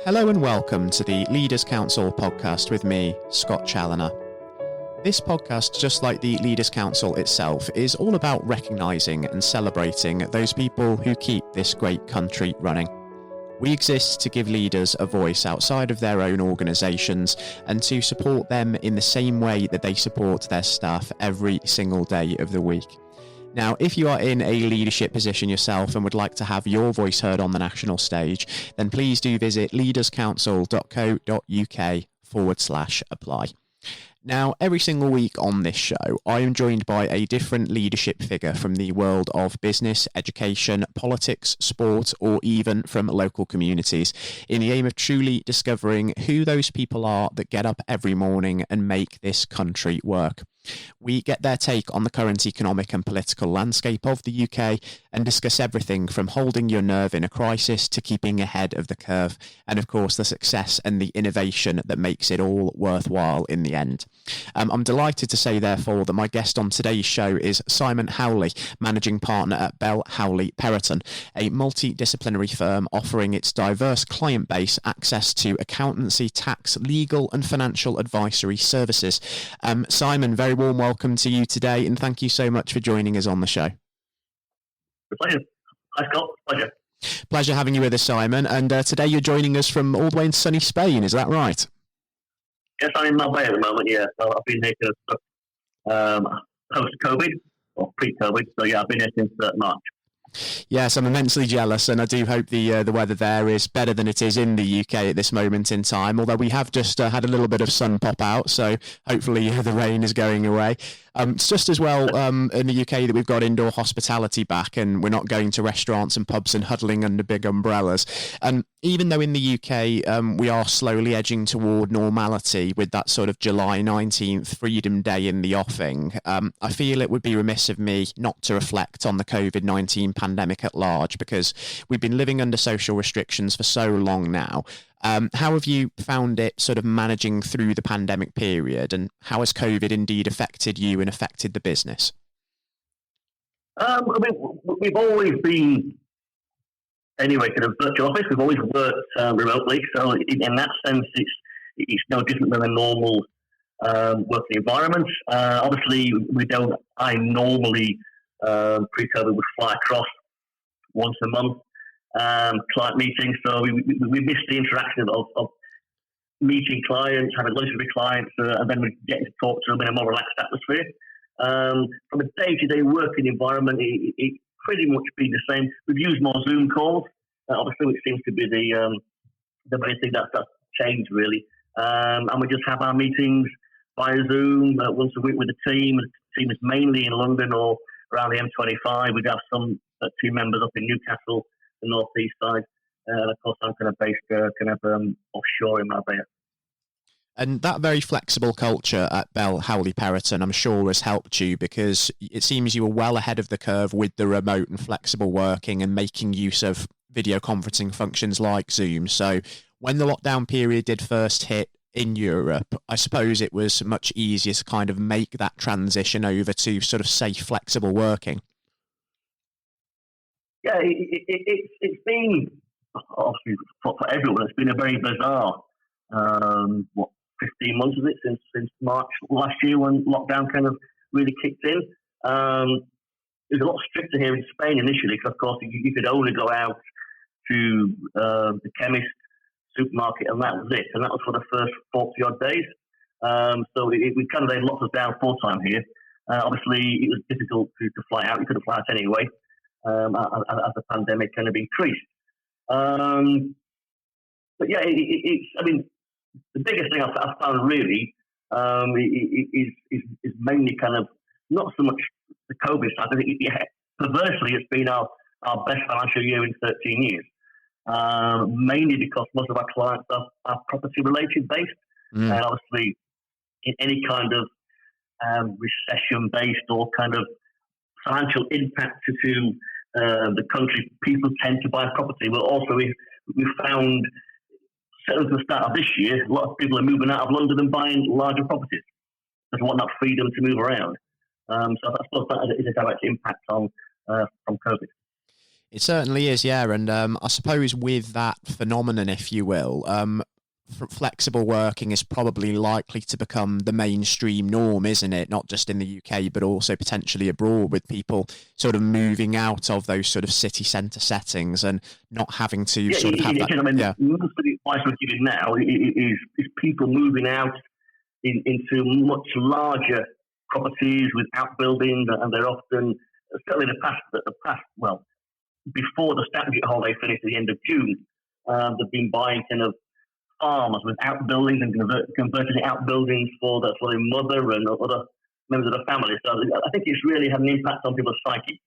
Hello and welcome to the Leaders Council podcast with me, Scott Challoner. This podcast, just like the Leaders Council itself, is all about recognising and celebrating those people who keep this great country running. We exist to give leaders a voice outside of their own organisations and to support them in the same way that they support their staff every single day of the week. Now, if you are in a leadership position yourself and would like to have your voice heard on the national stage, then please do visit leaderscouncil.co.uk/apply. Now, every single week on this show, I am joined by a different leadership figure from the world of business, education, politics, sport, or even from local communities, in the aim of truly discovering who those people are that get up every morning and make this country work. We get their take on the current economic and political landscape of the UK and discuss everything from holding your nerve in a crisis to keeping ahead of the curve, and of course the success and the innovation that makes it all worthwhile in the end. I'm delighted to say, therefore, that my guest on today's show is Simon Howley, Managing Partner at Howley Perrotton, a multidisciplinary firm offering its diverse client base access to accountancy, tax, legal and financial advisory services. Simon, very warm welcome to you today, and thank you so much for joining us on the show. Pleasure. Hi, Scott. Pleasure. Pleasure having you with us, Simon. And today you're joining us from all the way in sunny Spain, is that right? Yes, I'm in Marbella at the moment, yeah. So I've been here post-COVID, or pre-COVID. So yeah, I've been here since March. Yes, I'm immensely jealous, and I do hope the weather there is better than it is in the UK at this moment in time, although we have just had a little bit of sun pop out, so hopefully the rain is going away. It's just as well in the UK that we've got indoor hospitality back, and we're not going to restaurants and pubs and huddling under big umbrellas. And even though in the UK we are slowly edging toward normality with that sort of July 19th Freedom Day in the offing, I feel it would be remiss of me not to reflect on the COVID-19 pandemic at large, because we've been living under social restrictions for so long now. How have you found it sort of managing through the pandemic period, and how has COVID indeed affected you and affected the business? I mean, we've always been, anyway, kind of virtual office. We've always worked remotely, so in that sense, it's no different than a normal working environment. Obviously, I normally, pre-COVID, would fly across once a month. Client meetings, so we missed the interaction of meeting clients, having lunch with the clients, and then we get to talk to them in a more relaxed atmosphere. From a day-to-day working environment, it pretty much been the same. We've used more Zoom calls. Obviously, it seems to be the main thing that's changed, really. And we just have our meetings via Zoom once a week with the team. The team is mainly in London or around the M25. We have some team members up in Newcastle, the northeast side, and of course I'm kind of based offshore in Marbella. And that very flexible culture at Howley Perrotton, I'm sure, has helped you, because it seems you were well ahead of the curve with the remote and flexible working and making use of video conferencing functions like Zoom. So when the lockdown period did first hit in Europe, I suppose it was much easier to kind of make that transition over to sort of safe, flexible working. Yeah, it's been, obviously for everyone, it's been a very bizarre, 15 months is it, since March last year when lockdown kind of really kicked in. It was a lot stricter here in Spain initially, because of course you could only go out to the chemist, supermarket, and that was it. And that was for the first 40 odd days. So we kind of then locked us down full time here. Obviously, it was difficult to fly out. You couldn't fly out anyway. As the pandemic kind of increased. But yeah, I mean, the biggest thing I've found really is mainly kind of not so much the COVID side. I think perversely it's been our best financial year in 13 years. Mainly because most of our clients are property related based. And obviously in any kind of recession based or kind of financial impact to the country, people tend to buy property. But also we found, certainly at the start of this year, a lot of people are moving out of London and buying larger properties. They want that freedom to move around. So I suppose that is a direct impact from COVID. It certainly is, yeah. And I suppose with that phenomenon, if you will, flexible working is probably likely to become the mainstream norm, isn't it? Not just in the UK, but also potentially abroad, with people sort of moving out of those sort of city centre settings and not having to Yeah, sort of have that. I mean, Yeah. most of the advice we're giving now is people moving out into much larger properties with outbuildings, and they're often, certainly the past, well, before the statutory holiday finished at the end of June, they've been buying kind of farms with outbuildings and converting the outbuildings for their mother and other members of the family. So I think it's really had an impact on people's psyche.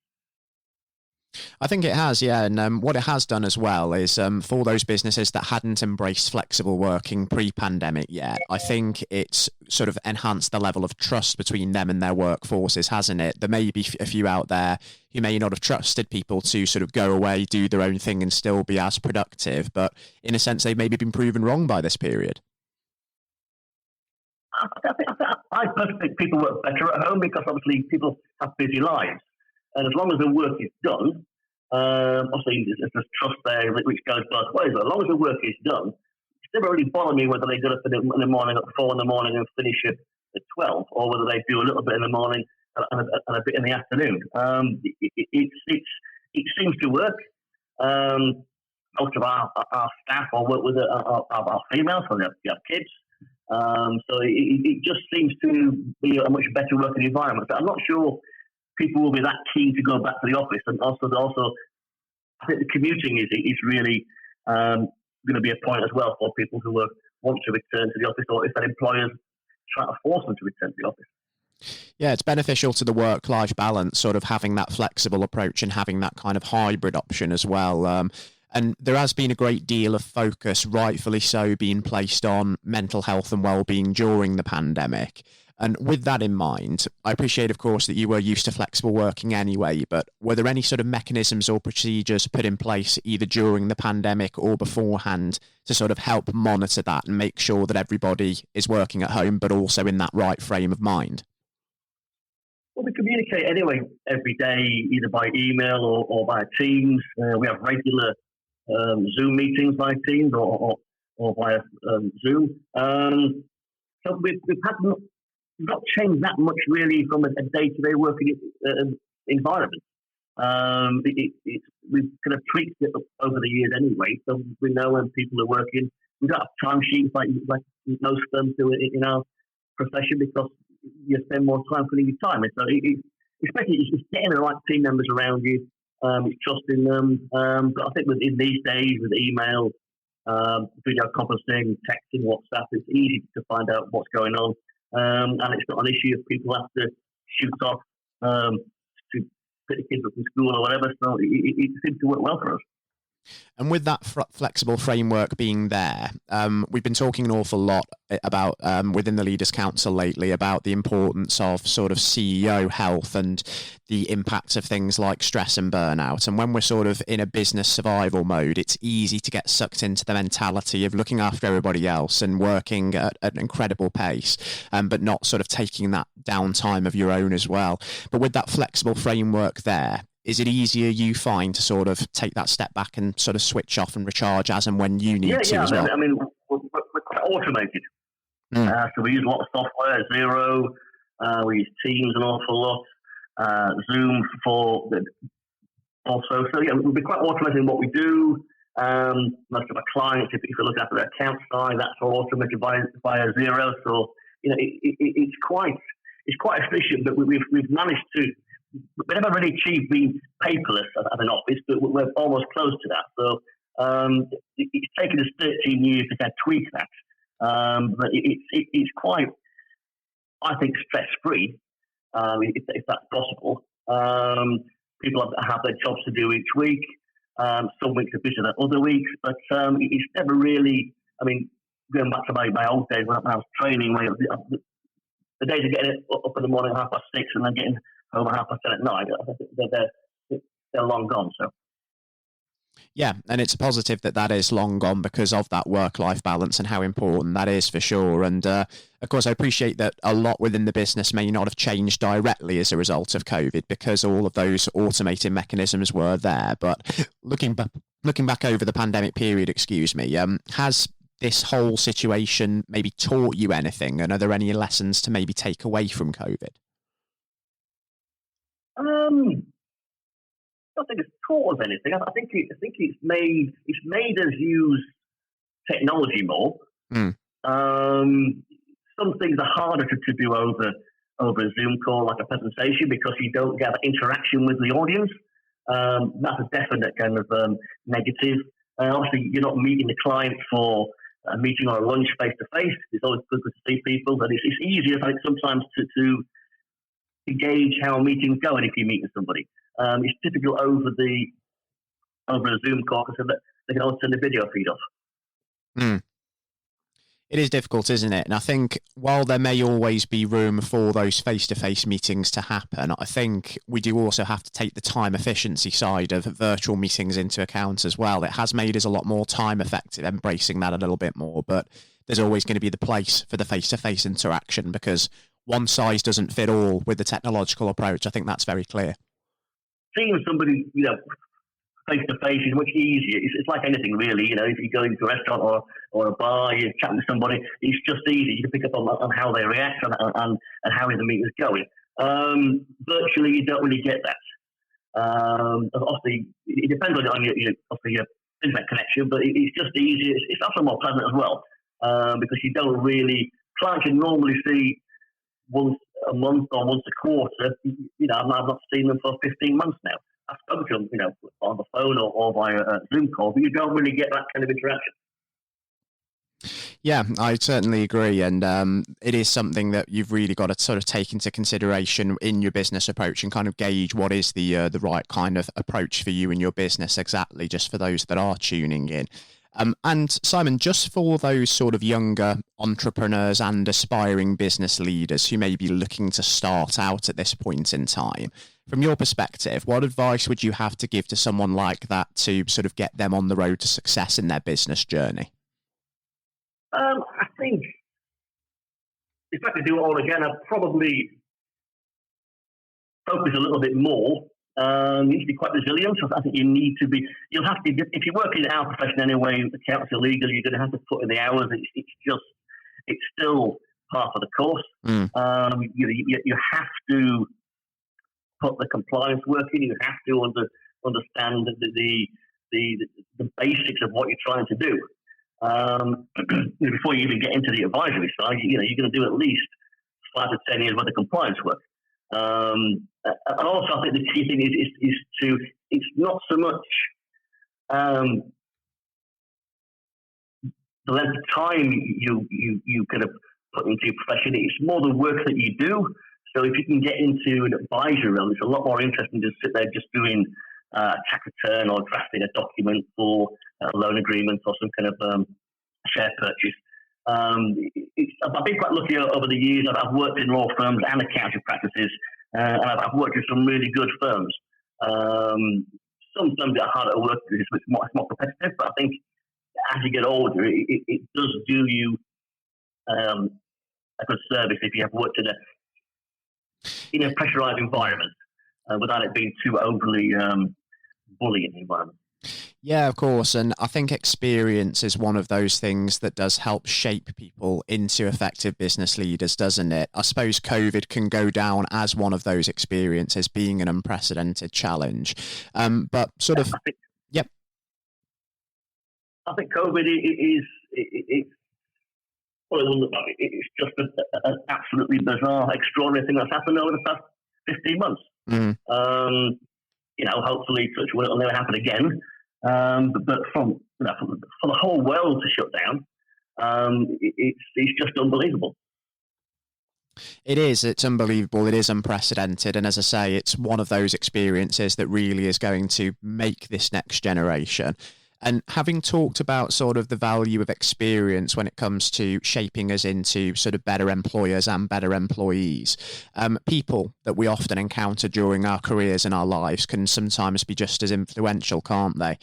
I think it has, yeah. And what it has done as well is for those businesses that hadn't embraced flexible working pre-pandemic yet, I think it's sort of enhanced the level of trust between them and their workforces, hasn't it? There may be a few out there who may not have trusted people to sort of go away, do their own thing and still be as productive. But in a sense, they've maybe been proven wrong by this period. I personally think people work better at home because obviously people have busy lives. And as long as the work is done, obviously there's trust there which goes both ways. But as long as the work is done, it doesn't really bother me whether they get up in the morning at 4 in the morning and finish at 12, or whether they do a little bit in the morning and a bit in the afternoon. It seems to work. Most of our staff or work with our females, so they have kids. So it just seems to be a much better working environment. So I'm not sure people will be that keen to go back to the office, and also I think the commuting is really going to be a point as well for people who want to return to the office, or if their employers try to force them to return to the office. Yeah, it's beneficial to the work-life balance, sort of having that flexible approach and having that kind of hybrid option as well. And there has been a great deal of focus, rightfully so, being placed on mental health and well-being during the pandemic. And with that in mind, I appreciate, of course, that you were used to flexible working anyway, but were there any sort of mechanisms or procedures put in place either during the pandemic or beforehand to sort of help monitor that and make sure that everybody is working at home, but also in that right frame of mind? Well, we communicate anyway every day, either by email or by Teams. We have regular Zoom meetings by Teams or via Zoom. So we've not changed that much really from a day-to-day working environment. We've kind of tweaked it over the years anyway, so we know when people are working. We don't have timesheets like most firms do in our profession, because you spend more time putting your time in. So especially it's getting the right team members around you, it's trusting them. But I think in these days with email, video conferencing, texting, WhatsApp, it's easy to find out what's going on. And it's not an issue if people have to shoot off to pick the kids up from school or whatever. So it seems to work well for us. And with that flexible framework being there, we've been talking an awful lot about within the Leaders Council lately about the importance of sort of CEO health and the impact of things like stress and burnout. And when we're sort of in a business survival mode, it's easy to get sucked into the mentality of looking after everybody else and working at an incredible pace, but not sort of taking that downtime of your own as well. But with that flexible framework there, is it easier, you find, to sort of take that step back and sort of switch off and recharge as and when you need to as well? I mean, we're quite automated. So we use a lot of software, Xero, we use Teams an awful lot, Zoom for also. So yeah, we'll be quite automated in what we do. Most of our clients, if you look after their account side, that's all automated via Xero. So it's quite efficient. But we've managed to. We never really achieved being paperless at an office, but we're almost close to that. So it's taken us 13 years to kind of tweak that. But it's quite, I think, stress-free, if that's possible. People have their jobs to do each week. Some weeks are busier than other weeks, but it's never really, I mean, going back to my old days when I was training, the days of getting up in the morning at 6:30 and then getting home at 10:30 at night, they're long gone. So. Yeah, and it's a positive that that is long gone because of that work-life balance and how important that is for sure. And of course, I appreciate that a lot within the business may not have changed directly as a result of COVID because all of those automated mechanisms were there. But looking back over the pandemic period, has this whole situation maybe taught you anything? And are there any lessons to maybe take away from COVID? I don't think it's taught us anything. I think it's made us use technology more. Some things are harder to do over a Zoom call, like a presentation, because you don't get that interaction with the audience. That's a definite kind of negative. Obviously, you're not meeting the client for a meeting or a lunch face to face. It's always good to see people, but it's easier, I think, sometimes to gauge how a meeting's going if you're meeting somebody. It's difficult over a Zoom call because they can always turn the video feed off. It is difficult, isn't it? And I think while there may always be room for those face-to-face meetings to happen, I think we do also have to take the time efficiency side of virtual meetings into account as well. It has made us a lot more time effective, embracing that a little bit more, but there's always going to be the place for the face-to-face interaction because one size doesn't fit all with the technological approach. I think that's very clear. Seeing somebody, face to face is much easier. It's like anything really. If you go into a restaurant or a bar, you're chatting to somebody, it's just easy. You can pick up on how they react and how the meeting's going. Virtually, you don't really get that. Obviously, it depends on your internet connection, but it's just easier. It's also more pleasant as well because you don't really clients you normally see once a month or once a quarter. I've not seen them for 15 months now. I've spoken to them, on the phone or via a Zoom call, but you don't really get that kind of interaction. Yeah, I certainly agree. And it is something that you've really got to sort of take into consideration in your business approach and kind of gauge what is the right kind of approach for you and your business exactly, just for those that are tuning in. And Simon, just for those sort of younger entrepreneurs and aspiring business leaders who may be looking to start out at this point in time, from your perspective, what advice would you have to give to someone like that to sort of get them on the road to success in their business journey? I think if I could do it all again, I'd probably focus a little bit more. You need to be quite resilient. So I think you'll have to, if you work in our profession anyway, accounts are legal, you're going to have to put in the hours. It's still part of the course. You have to put the compliance work in. You have to understand the basics of what you're trying to do. Before you even get into the advisory side, you're going to do at least 5 to 10 years worth of compliance work. And also, I think the key thing is it's not so much the length of time you kind of put into your profession. It's more the work that you do. So if you can get into an advisory role, it's a lot more interesting to sit there just doing a tax return or drafting a document for a loan agreement or some kind of share purchase. I've been quite lucky over the years. I've worked in law firms and accounting practices, and I've worked with some really good firms. Some firms are harder to work with, it's more competitive, but I think as you get older, it does do you a good service if you have worked in a pressurized environment without it being too overly bullying environment. Yeah, of course. And I think experience is one of those things that does help shape people into effective business leaders, doesn't it? I suppose COVID can go down as one of those experiences, being an unprecedented challenge. But sort of, yep. I think COVID it's just an absolutely bizarre, extraordinary thing that's happened over the past 15 months. Hopefully touch wood, it'll never happen again. But for the whole world to shut down, it's just unbelievable. It is. It's unbelievable. It is unprecedented. And as I say, it's one of those experiences that really is going to make this next generation. And having talked about sort of the value of experience when it comes to shaping us into sort of better employers and better employees, people that we often encounter during our careers and our lives can sometimes be just as influential, can't they?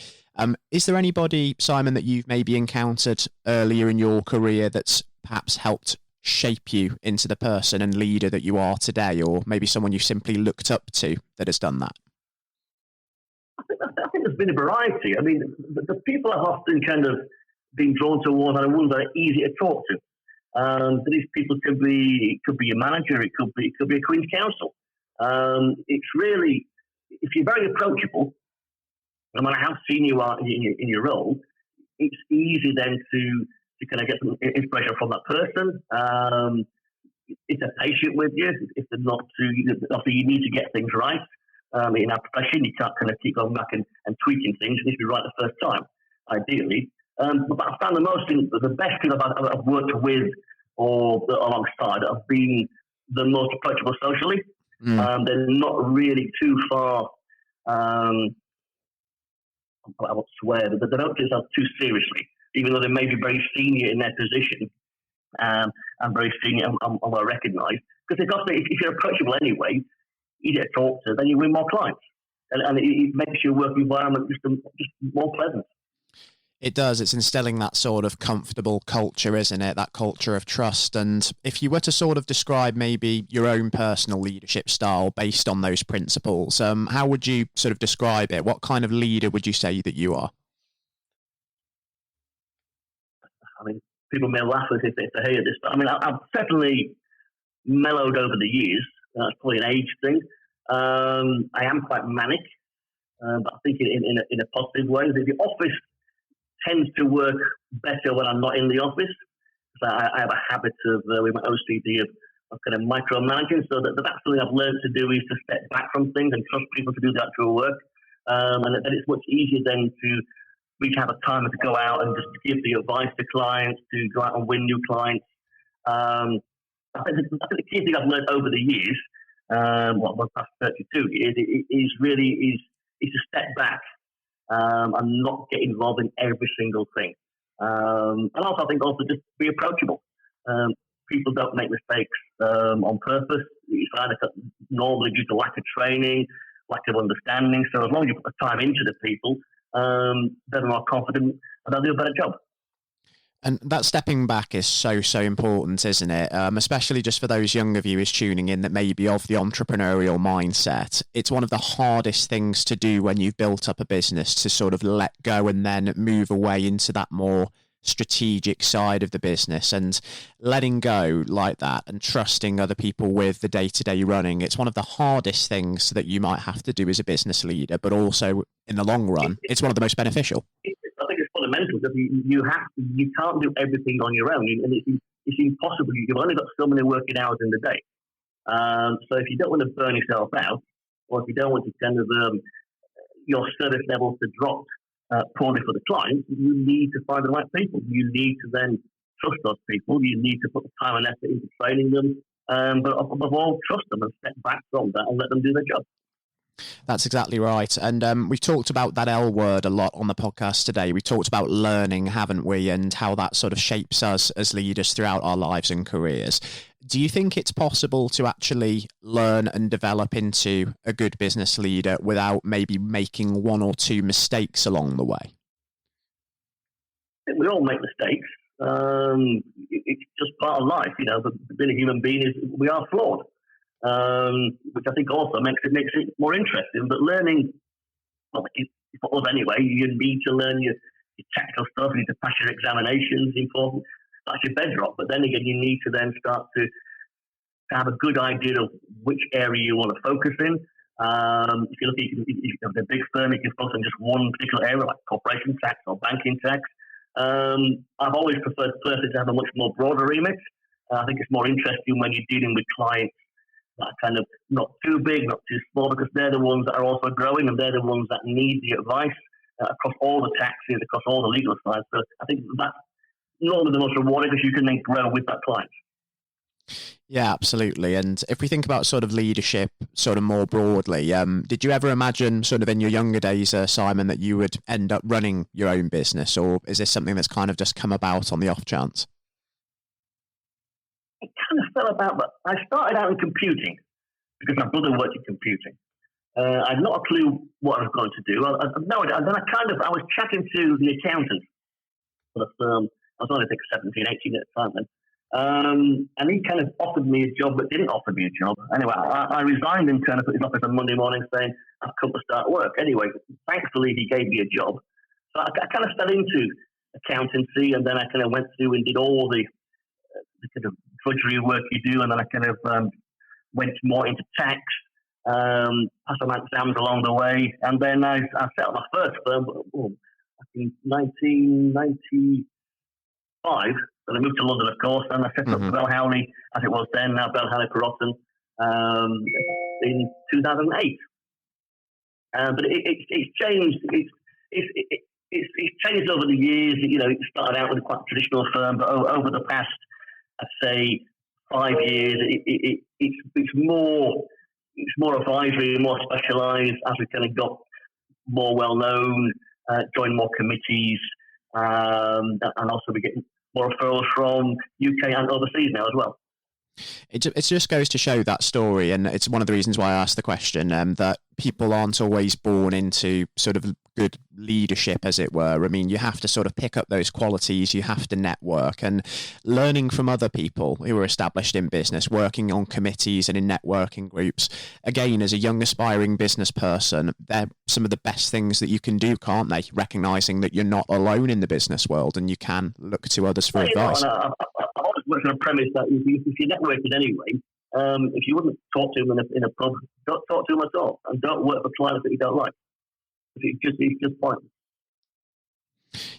Is there anybody, Simon, that you've maybe encountered earlier in your career that's perhaps helped shape you into the person and leader that you are today, or maybe someone you simply looked up to that has done that? I think there's been a variety. I mean, the people I've often kind of been drawn towards are the ones that are easy to talk to. These people could be a manager, it could be a Queen's Counsel. It's really, if you're very approachable, no matter how senior you are in your role, it's easy then to kind of get some inspiration from that person. If they're patient with you, if they're not too, obviously you need to get things right. In our profession, you can't kind of keep going back and tweaking things. It needs to be right the first time, ideally. But I found the best people I've worked with or alongside have been the most approachable socially. They're not really too far. I won't swear, but they don't take themselves too seriously, even though they may be very senior in their position and very senior and well recognised. Because if you're approachable anyway, easy to talk to, then you win more clients, and it makes your work environment just more pleasant. It does. It's instilling that sort of comfortable culture, isn't it? That culture of trust. And if you were to sort of describe maybe your own personal leadership style based on those principles, how would you sort of describe it? What kind of leader would you say that you are? I mean, people may laugh if they hear this, but I mean, I've certainly mellowed over the years. That's probably an age thing. I am quite manic, but I think in a positive way. The office tends to work better when I'm not in the office. So I have a habit of, with my OCD, of kind of micromanaging. So that's something I've learned to do, is to step back from things and trust people to do the actual work. And then it's much easier then to have a time to go out and just give the advice to clients, to go out and win new clients. I think the key thing I've learned over the years, the past 32 years, is to step back and not get involved in every single thing. And also, I think just be approachable. People don't make mistakes on purpose. It's either normally due to lack of training, lack of understanding. So as long as you put the time into the people, they're more confident and they'll do a better job. And that stepping back is so important, isn't it? Especially just for those younger viewers tuning in that may be of the entrepreneurial mindset. It's one of the hardest things to do when you've built up a business, to sort of let go and then move away into that more strategic side of the business, and letting go like that and trusting other people with the day-to-day running. It's one of the hardest things that you might have to do as a business leader, but also in the long run, it's one of the most beneficial. I think it's fundamental because you can't do everything on your own, and it's impossible. You've only got so many working hours in the day. So if you don't want to burn yourself out, or if you don't want to kind of your service levels to drop poorly for the client, you need to find the right people. You need to then trust those people. You need to put the time and effort into training them, but above all, trust them and step back from that and let them do their job. That's exactly right. And we've talked about that L word a lot on the podcast today. We talked about learning, haven't we, and how that sort of shapes us as leaders throughout our lives and careers. Do you think it's possible to actually learn and develop into a good business leader without maybe making one or two mistakes along the way? I think we all make mistakes. It's just part of life, But being a human being we are flawed. Which I think also makes it more interesting. But learning, for us anyway, you need to learn your technical stuff. You need to pass your examinations. Important. That's your bedrock. But then again, you need to then start to have a good idea of which area you want to focus in. If you look at a big firm, you can focus on just one particular area, like corporation tax or banking tax. I've always preferred personally to have a much more broader remit. I think it's more interesting when you're dealing with clients that are kind of not too big, not too small, because they're the ones that are also growing and they're the ones that need the advice across all the taxes, across all the legal sides. So I think that's normally the most rewarding because you can then grow with that client. Yeah, absolutely. And if we think about sort of leadership sort of more broadly, did you ever imagine sort of in your younger days, Simon, that you would end up running your own business, or is this something that's kind of just come about on the off chance? It kind of fell about, but I started out in computing because my brother worked in computing. I had not a clue what I was going to do. No, and then I was chatting to the accountant for the firm. I was only, I think, 17, 18 at the time then. And he kind of offered me a job, but didn't offer me a job. Anyway, I resigned and turned up at his office on Monday morning saying, I've come to start work. Anyway, thankfully, he gave me a job. So I kind of fell into accountancy, and then I kind of went through and did all the kind of drudgery work you do, and then I kind of went more into tax, passed some exams along the way, and then I set up my first firm in 1995. So I moved to London, of course, and I set up Bell Howley, as it was then, now Bell Howley Perrotton, in 2008. But it's changed. It's changed over the years. You know, it started out with a quite traditional firm, but over the past, I'd say, 5 years, it's more advisory, more specialised as we kind of got more well known, joined more committees, and also we get more referrals from UK and overseas now as well. It just goes to show that story, and it's one of the reasons why I asked the question, that people aren't always born into sort of good leadership, as it were. I mean, you have to sort of pick up those qualities, you have to network, and learning from other people who are established in business, working on committees and in networking groups. Again, as a young aspiring business person, they're some of the best things that you can do, can't they? Recognizing that you're not alone in the business world and you can look to others for advice. I always work on a premise that if you're networking anyway, if you wouldn't talk to them in a pub, don't talk to them at all, and don't work for clients that you don't like. It's just pointless.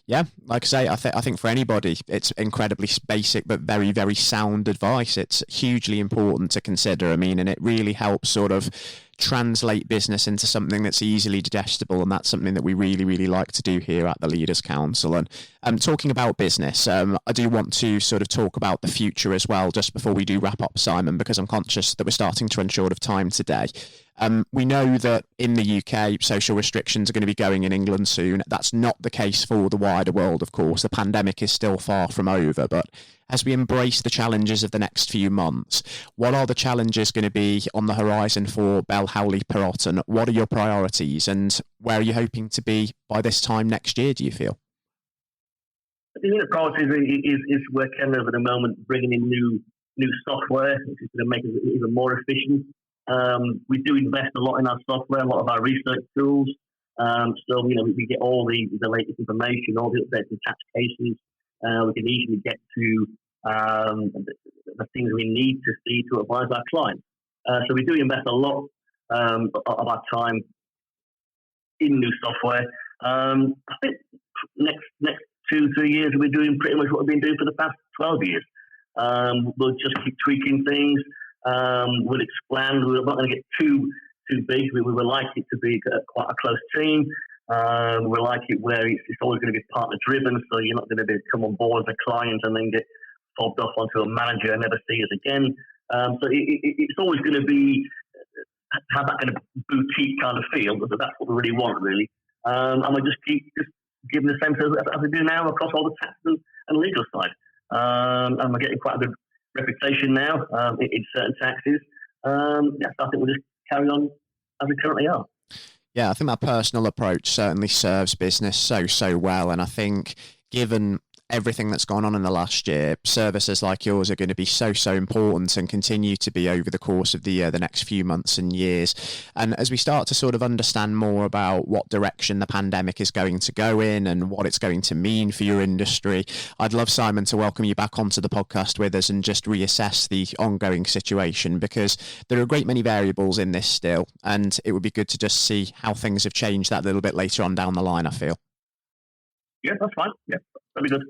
Yeah, like I say, I think for anybody, it's incredibly basic but very, very sound advice. It's hugely important to consider. I mean, and it really helps sort of translate business into something that's easily digestible, and that's something that we really, really like to do here at the Leaders Council. And talking about business, I do want to sort of talk about the future as well, just before we do wrap up, Simon, because I'm conscious that we're starting to run short of time today. We know that in the UK, social restrictions are going to be going in England soon. That's not the case for the wider world, of course. The pandemic is still far from over, but as we embrace the challenges of the next few months, what are the challenges going to be on the horizon for Bell Howley Perrotton? What are your priorities, and where are you hoping to be by this time next year, do you feel? I think the priorities is we're kind of at the moment bringing in new software, which is going to make it even more efficient. We do invest a lot in our software, a lot of our research tools. So, you know, we get all the latest information, all the updates in tax cases. We can easily get to the things we need to see to advise our clients. So we do invest a lot of our time in new software. I think next 2-3 years we'll be doing pretty much what we've been doing for the past 12 years. We'll just keep tweaking things. We'll expand. We're not going to get too big. We would like it to be quite a close team. We like it where it's always going to be partner driven, so you're not going to be come on board as a client and then get fobbed off onto a manager and never see us again. So it's always going to be have that kind of boutique kind of feel, but that's what we really want, really. And we just keep giving the same as we do now across all the tax and legal side. And we're getting quite a good reputation now in certain taxes. So I think we'll just carry on as we currently are. Yeah, I think that personal approach certainly serves business so well. And I think given everything that's gone on in the last year, services like yours are going to be so important and continue to be over the course of the next few months and years. And as we start to sort of understand more about what direction the pandemic is going to go in and what it's going to mean for your industry, I'd love, Simon, to welcome you back onto the podcast with us and just reassess the ongoing situation, because there are a great many variables in this still, and it would be good to just see how things have changed that little bit later on down the line, I feel. Yeah, that's fine. Yeah, that'd be good.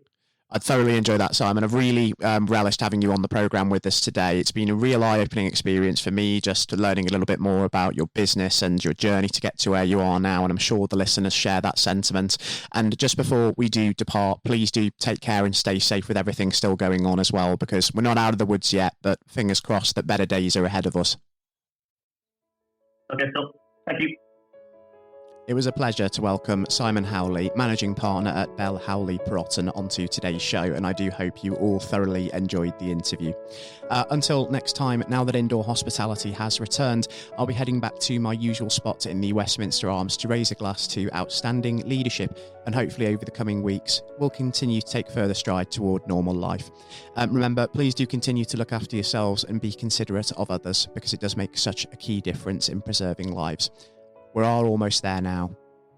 I thoroughly enjoyed that, Simon. I've really relished having you on the programme with us today. It's been a real eye-opening experience for me, just learning a little bit more about your business and your journey to get to where you are now, and I'm sure the listeners share that sentiment. And just before we do depart, please do take care and stay safe with everything still going on as well, because we're not out of the woods yet, but fingers crossed that better days are ahead of us. Okay, so thank you. It was a pleasure to welcome Simon Howley, Managing Partner at Bell Howley Perrotton, onto today's show, and I do hope you all thoroughly enjoyed the interview. Until next time, now that indoor hospitality has returned, I'll be heading back to my usual spot in the Westminster Arms to raise a glass to outstanding leadership, and hopefully over the coming weeks, we'll continue to take further stride toward normal life. Remember, please do continue to look after yourselves and be considerate of others, because it does make such a key difference in preserving lives. We are almost there now.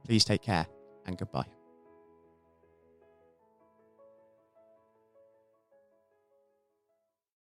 Please take care and goodbye.